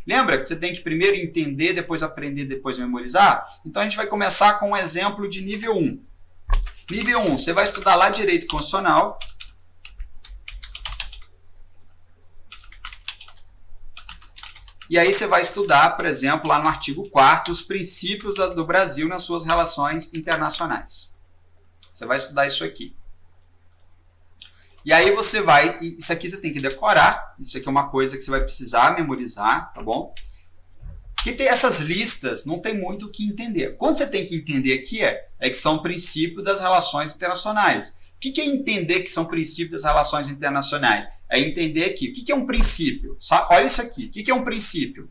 Lembra que você tem que primeiro entender, depois aprender, depois memorizar? Então a gente vai começar com um exemplo de nível 1. Nível 1, você vai estudar lá Direito Constitucional. E aí você vai estudar, por exemplo, lá no artigo 4º, os princípios do Brasil nas suas relações internacionais. Você vai estudar isso aqui. E aí você vai, isso aqui você tem que decorar, isso aqui é uma coisa que você vai precisar memorizar, tá bom? Que tem essas listas, não tem muito o que entender. Quando você tem que entender aqui é que são princípios das relações internacionais. O que é entender que são princípios das relações internacionais? É entender aqui, o que é um princípio? Olha isso aqui, o que é um princípio?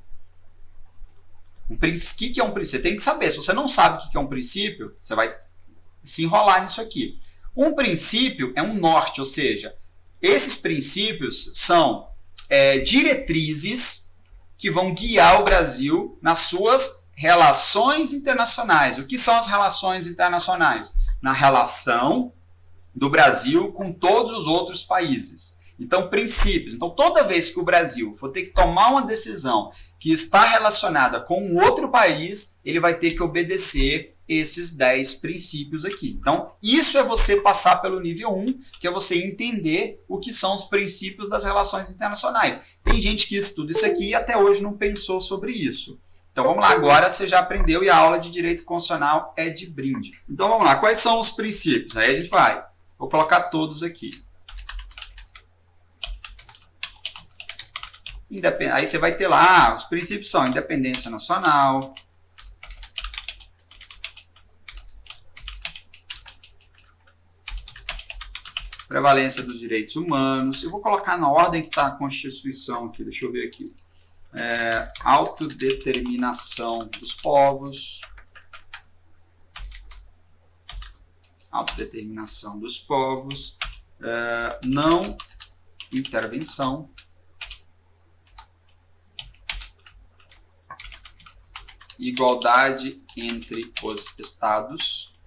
O que é um princípio? Você tem que saber, se você não sabe o que é um princípio, você vai se enrolar nisso aqui. Um princípio é um norte, ou seja, esses princípios são diretrizes que vão guiar o Brasil nas suas relações internacionais. O que são as relações internacionais? Na relação do Brasil com todos os outros países. Então, princípios. Então, toda vez que o Brasil for ter que tomar uma decisão que está relacionada com um outro país, ele vai ter que obedecer esses 10 princípios aqui. Então, isso é você passar pelo nível 1, que é você entender o que são os princípios das relações internacionais. Tem gente que estuda isso aqui e até hoje não pensou sobre isso. Então, vamos lá. Agora você já aprendeu e a aula de Direito Constitucional é de brinde. Então, vamos lá. Quais são os princípios? Aí a gente vai. Vou colocar todos aqui. Aí você vai ter lá, os princípios são independência nacional, prevalência dos direitos humanos. Eu vou colocar na ordem que está a Constituição aqui, deixa eu ver aqui. Autodeterminação dos povos. Autodeterminação dos povos. Não intervenção. Igualdade entre os estados.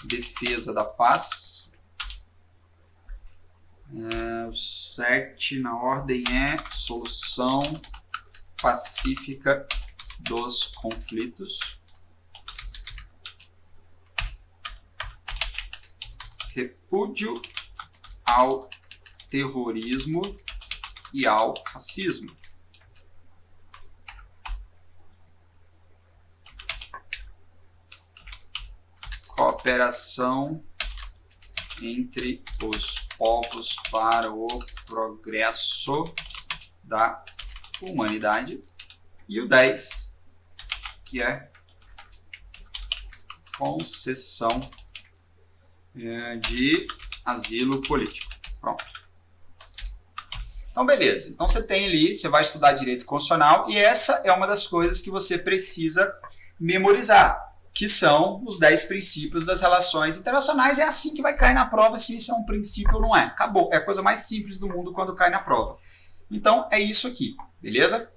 Defesa da paz. O 7 na ordem é solução pacífica dos conflitos. Repúdio ao terrorismo e ao racismo. Cooperação entre os povos para o progresso da humanidade. E o 10, que é concessão de asilo político. Pronto. Então, beleza. Então, você tem ali, você vai estudar Direito Constitucional e essa é uma das coisas que você precisa memorizar, que são os 10 princípios das relações internacionais. É assim que vai cair na prova se isso é um princípio ou não é. Acabou. É a coisa mais simples do mundo quando cai na prova. Então, é isso aqui. Beleza?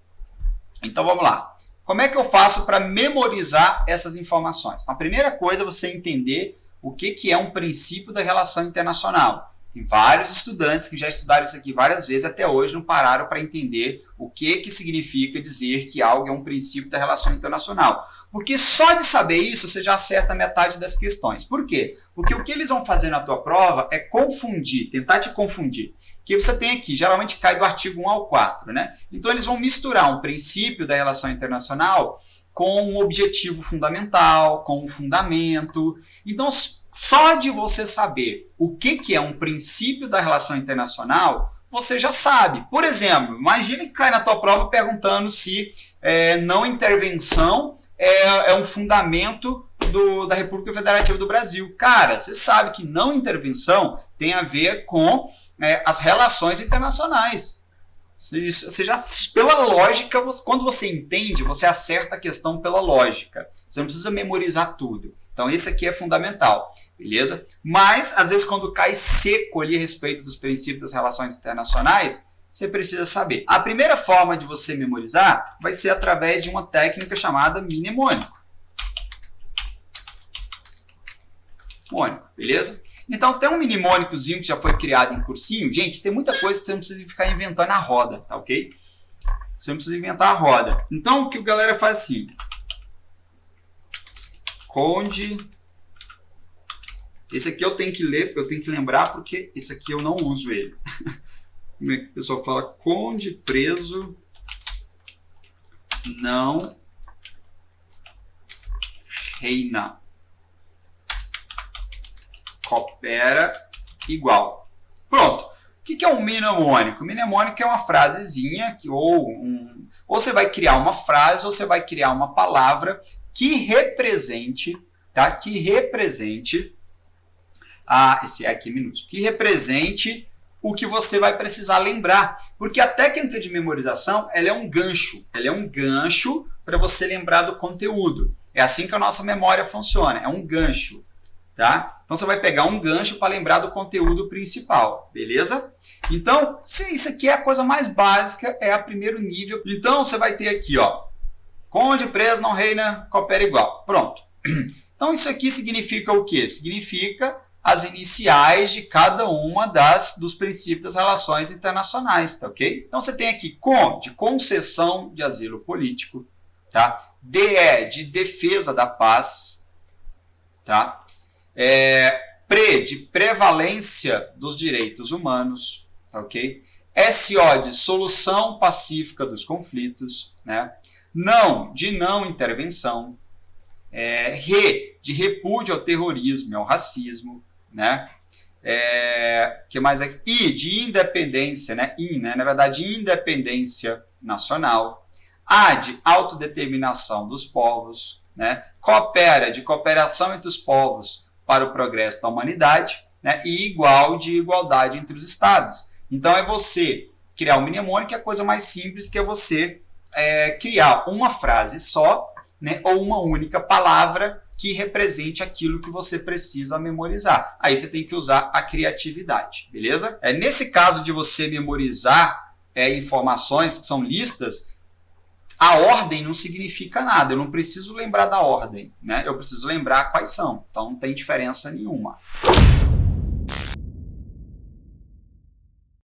Então, vamos lá. Como é que eu faço para memorizar essas informações? Então, a primeira coisa é você entender o que é um princípio da relação internacional. Tem vários estudantes que já estudaram isso aqui várias vezes, até hoje não pararam para entender o que significa dizer que algo é um princípio da relação internacional. Porque só de saber isso, você já acerta metade das questões. Por quê? Porque o que eles vão fazer na tua prova é confundir, tentar te confundir. Que você tem aqui, geralmente cai do artigo 1 ao 4, né? Então eles vão misturar um princípio da relação internacional com um objetivo fundamental, com um fundamento. Então, só de você saber o que é um princípio da relação internacional, você já sabe. Por exemplo, imagine que cai na tua prova perguntando se não intervenção é um fundamento da República Federativa do Brasil. Cara, você sabe que não intervenção tem a ver com as relações internacionais. Você já, pela lógica, quando você entende, você acerta a questão pela lógica. Você não precisa memorizar tudo. Então, esse aqui é fundamental, beleza? Mas, às vezes, quando cai seco ali a respeito dos princípios das relações internacionais, você precisa saber. A primeira forma de você memorizar vai ser através de uma técnica chamada mnemônico. Mônico, beleza? Então, tem um mnemônicozinho que já foi criado em cursinho. Gente, tem muita coisa que você não precisa ficar inventando na roda, tá ok? Você não precisa inventar a roda. Então, o que a galera faz assim? Conde. Esse aqui eu tenho que ler, eu tenho que lembrar, porque esse aqui eu não uso ele. Como é que o pessoal fala? Conde preso não reina. Coopera igual. Pronto. O que é um mnemônico? Mnemônico é uma frasezinha que, ou você vai criar uma frase ou você vai criar uma palavra que represente, tá? Que represente esse é aqui minúsculo, que represente o que você vai precisar lembrar. Porque a técnica de memorização, ela é um gancho. Ela é um gancho para você lembrar do conteúdo. É assim que a nossa memória funciona. É um gancho, tá? Então, você vai pegar um gancho para lembrar do conteúdo principal, beleza? Então, se isso aqui é a coisa mais básica, é a primeiro nível. Então, você vai ter aqui, ó, conde preso não reina, coopera igual. Pronto. Então, isso aqui significa o quê? Significa as iniciais de cada uma dos princípios das relações internacionais, tá ok? Então, você tem aqui de concessão de asilo político, tá? DE, de defesa da paz, tá? De prevalência dos direitos humanos, tá ok? SO, de solução pacífica dos conflitos, né? De não intervenção. De repúdio ao terrorismo e ao racismo, né? Que mais é? I, de independência, né? Na verdade, independência nacional. A, de autodeterminação dos povos, né? Coopera, de cooperação entre os povos para o progresso da humanidade, né? E igual, de igualdade entre os estados. Então, é você criar um mnemônico, que é a coisa mais simples, que é você criar uma frase só, né? Ou uma única palavra que represente aquilo que você precisa memorizar. Aí você tem que usar a criatividade, beleza? Nesse caso de você memorizar informações que são listas, a ordem não significa nada. Eu não preciso lembrar da ordem, né? Eu preciso lembrar quais são. Então não tem diferença nenhuma.